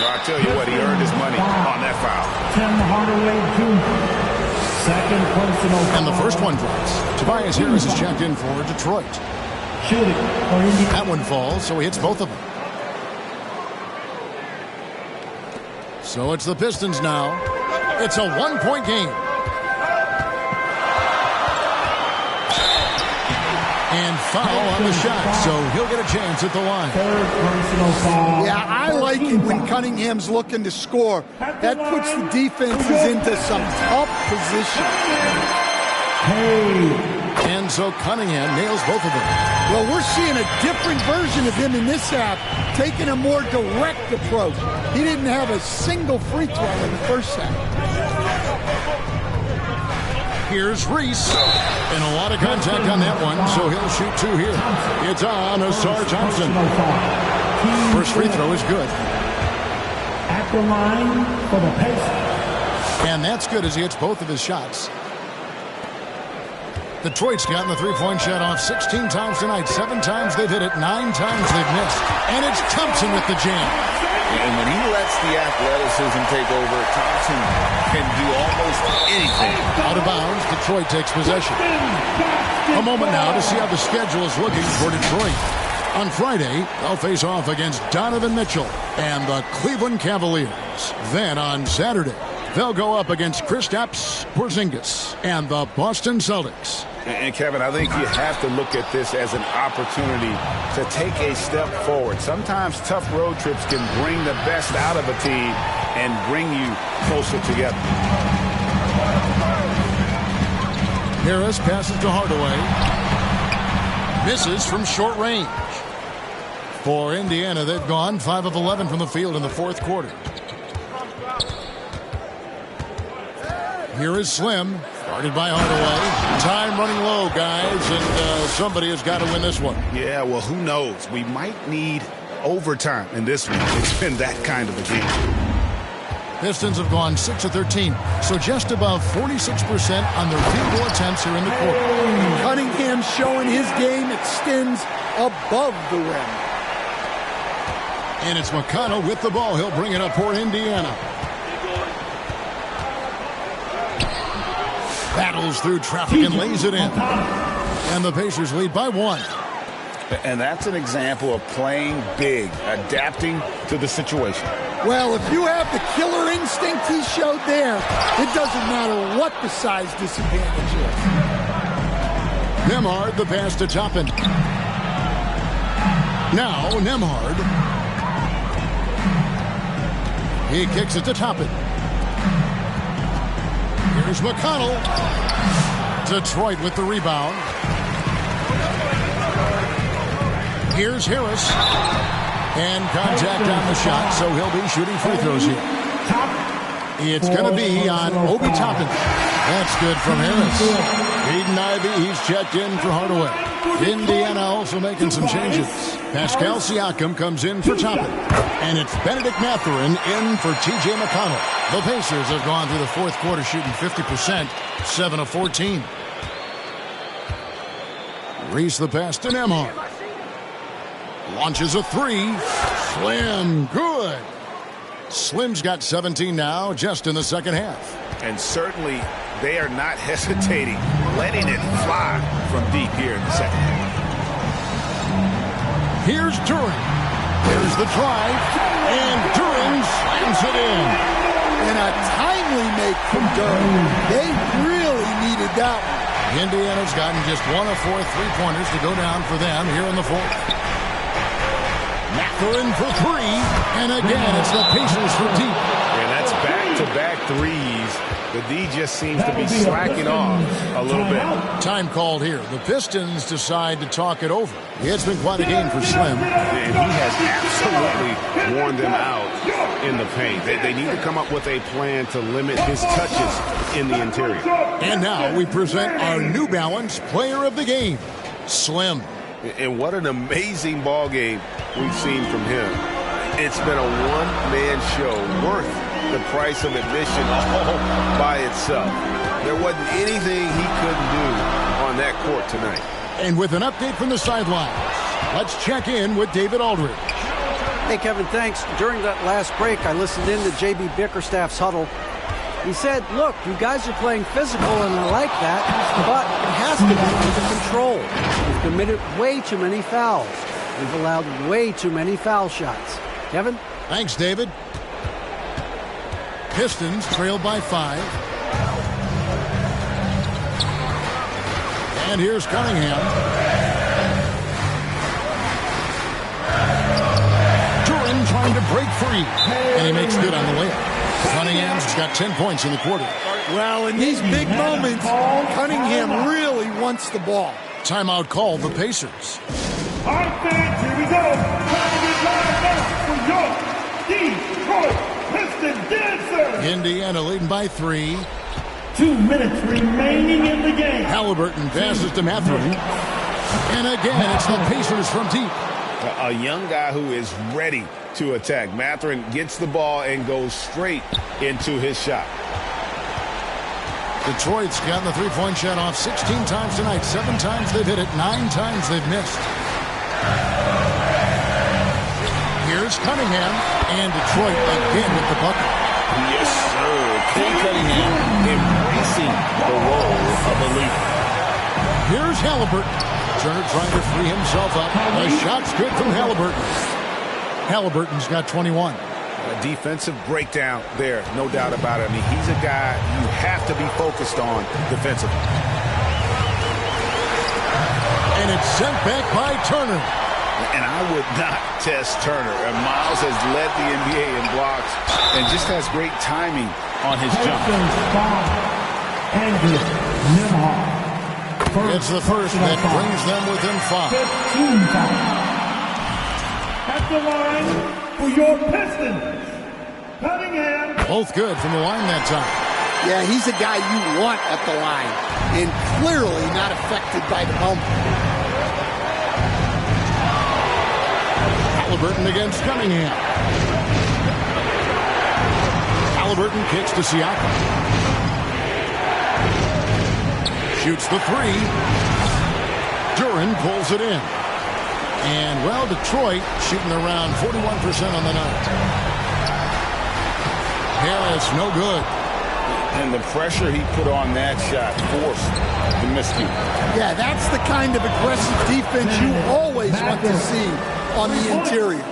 I'll tell you what, he earned his money on that foul. Tim Hardaway Jr. Second personal foul. And the first one drops. Tobias Harris is checked in for Detroit. Shooting for Indiana. That one falls, so he hits both of them. So it's the Pistons now. It's a 1-point game. And foul on the shot, so he'll get a chance at the line. Third personal foul. Yeah, I like it when Cunningham's looking to score. That puts the defenses into some tough position. Hey. And so Cunningham nails both of them. Well, we're seeing a different version of him in this half, taking a more direct approach. He didn't have a single free throw in the first half. Here's Reese. And a lot of contact on that one, so he'll shoot 2 here. It's on Asar Thompson. First free throw is good. At the line for the Pacers. And that's good as he hits both of his shots. Detroit's gotten the three-point shot off 16 times tonight. 7 times they've hit it, 9 times they've missed. And it's Thompson with the jam. And when he lets the athleticism take over, Thompson can do almost anything. Out of bounds, Detroit takes possession. A moment now to see how the schedule is looking for Detroit. On Friday, they'll face off against Donovan Mitchell and the Cleveland Cavaliers. Then on Saturday, they'll go up against Kristaps Porzingis and the Boston Celtics. And Kevin, I think you have to look at this as an opportunity to take a step forward. Sometimes tough road trips can bring the best out of a team and bring you closer together. Harris passes to Hardaway. Misses from short range. For Indiana, they've gone 5 of 11 from the field in the fourth quarter. Here is Slim. Guarded by Hardaway. Time running low, guys, and somebody has got to win this one. Yeah, well, who knows? We might need overtime in this one. It's been that kind of a game. Pistons have gone 6 of 13, so just above 46% on their field goal attempts here in the quarter. Cunningham showing his game extends above the rim. And it's McConnell with the ball. He'll bring it up for Indiana. Battles through traffic and lays it in. And the Pacers lead by 1. And that's an example of playing big, adapting to the situation. Well, if you have the killer instinct he showed there, it doesn't matter what the size disadvantage is. Nembhard, the pass to Toppin. Now, Nembhard. He kicks it to Toppin. Here's McConnell. Detroit with the rebound. Here's Harris. And contact on the shot, so he'll be shooting free throws here. It's going to be on Obi Toppin. That's good from Harris. Aiden Ivey, he's checked in for Hardaway. Indiana also making some changes. Pascal Siakam comes in for Toppin. And it's Benedict Mathurin in for T.J. McConnell. The Pacers have gone through the fourth quarter shooting 50%, 7 of 14. Reese the pass to Nembhard. Launches a 3. Slim, good. Slim's got 17 now, just in the second half. And certainly, they are not hesitating, letting it fly from deep here in the second half. Here's Duren. There's the drive, and Duren slams it in. And a timely make from Duren. They really needed that one. Indiana's gotten just 1 of 4 3-pointers to go down for them here in the fourth. Mathurin for 3, and again it's the Pacers for deep. And that's back-to-back threes. The D just seems to be slacking off a little bit. Time called here. The Pistons decide to talk it over. It's been quite a game for Slim. And he has absolutely worn them out in the paint. They need to come up with a plan to limit his touches in the interior. And now we present our New Balance Player of the Game, Slim. And what an amazing ball game we've seen from him. It's been a one-man show worth the price of admission all by itself. There wasn't anything he couldn't do on that court tonight. And with an update from the sidelines, let's check in with David Aldridge. Hey, Kevin, thanks. During that last break, I listened in to J.B. Bickerstaff's huddle. He said, look, you guys are playing physical, and I like that, but it has to be under control. We've committed way too many fouls. We've allowed way too many foul shots. Kevin? Thanks, David. Pistons trailed by 5. And here's Cunningham. Duren trying to break free. And he makes good on the layup. Cunningham's got 10 points in the quarter. Well, in these big moments, Cunningham really wants the ball. Timeout called the Pacers. All right, fans, here we go. Time to get lined up for your Detroit Pistons dancer. Indiana leading by 3. 2 minutes remaining in the game. Halliburton passes to Mathurin. And again, it's the Pacers from deep. A young guy who is ready to attack. Mathurin gets the ball and goes straight into his shot. Detroit's gotten the three-point shot off 16 times tonight. 7 times they've hit it, 9 times they've missed. Here's Cunningham, and Detroit again with the bucket. Yes, sir. Cade Cunningham embracing the role of a leader. Here's Halliburton. Turner trying to free himself up. The shot's good from Halliburton. Halliburton's got 21. A defensive breakdown there, no doubt about it. I mean, he's a guy you have to be focused on defensively. And it's sent back by Turner. And I would not test Turner. And Miles has led the NBA in blocks and just has great timing on his jump. It's the first that brings them within 5. At the line for your Pistons, Cunningham. Both good from the line that time. Yeah, he's a guy you want at the line, and clearly not affected by the moment. Halliburton against Cunningham. Halliburton kicks to Siakam. Shoots the three. Duran pulls it in. And, well, Detroit shooting around 41% on the night. Harris, no good. And the pressure he put on that shot forced the miscue. Yeah, that's the kind of aggressive defense you always want to see on the interior.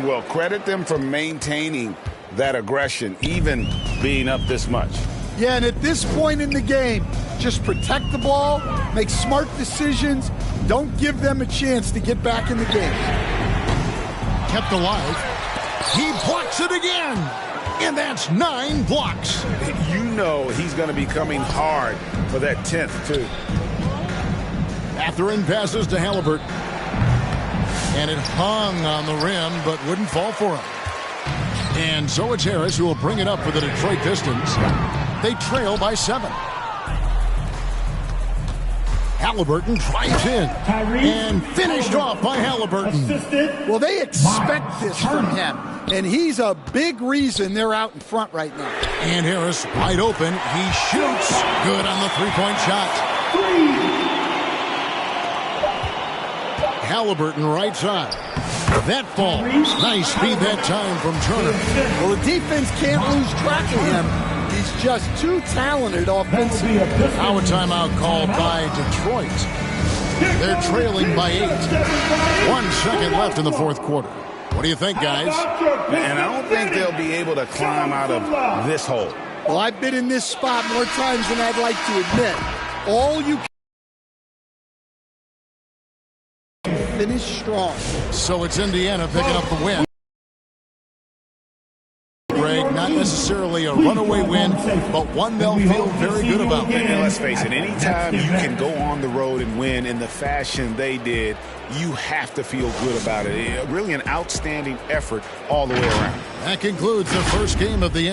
Well, credit them for maintaining that aggression, even being up this much. Yeah, and at this point in the game, just protect the ball, make smart decisions, don't give them a chance to get back in the game. Kept alive. He blocks it again. And that's 9 blocks. You know he's going to be coming hard for that 10th, too. Mathurin passes to Halliburton. And it hung on the rim, but wouldn't fall for him. And so it's Harris who will bring it up for the Detroit Pistons. They trail by 7. Halliburton drives in and finished off by Halliburton. Well, they expect this from him, and he's a big reason they're out in front right now. And Harris wide open. He shoots. Good on the three-point shot. Halliburton right side. That falls. Nice speed that time from Turner. Well, the defense can't lose track of him. He's just too talented offensively. Now a timeout called by Detroit. They're trailing by 8. 1 second left in the fourth quarter. What do you think, guys? And I don't think they'll be able to climb out of this hole. Well, I've been in this spot more times than I'd like to admit. All you can finish strong. So it's Indiana picking up the win. Greg, not necessarily a runaway win, but one they'll feel very good about. And let's face it, anytime you can go on the road and win in the fashion they did, you have to feel good about it. Really an outstanding effort all the way around. That concludes the first game of the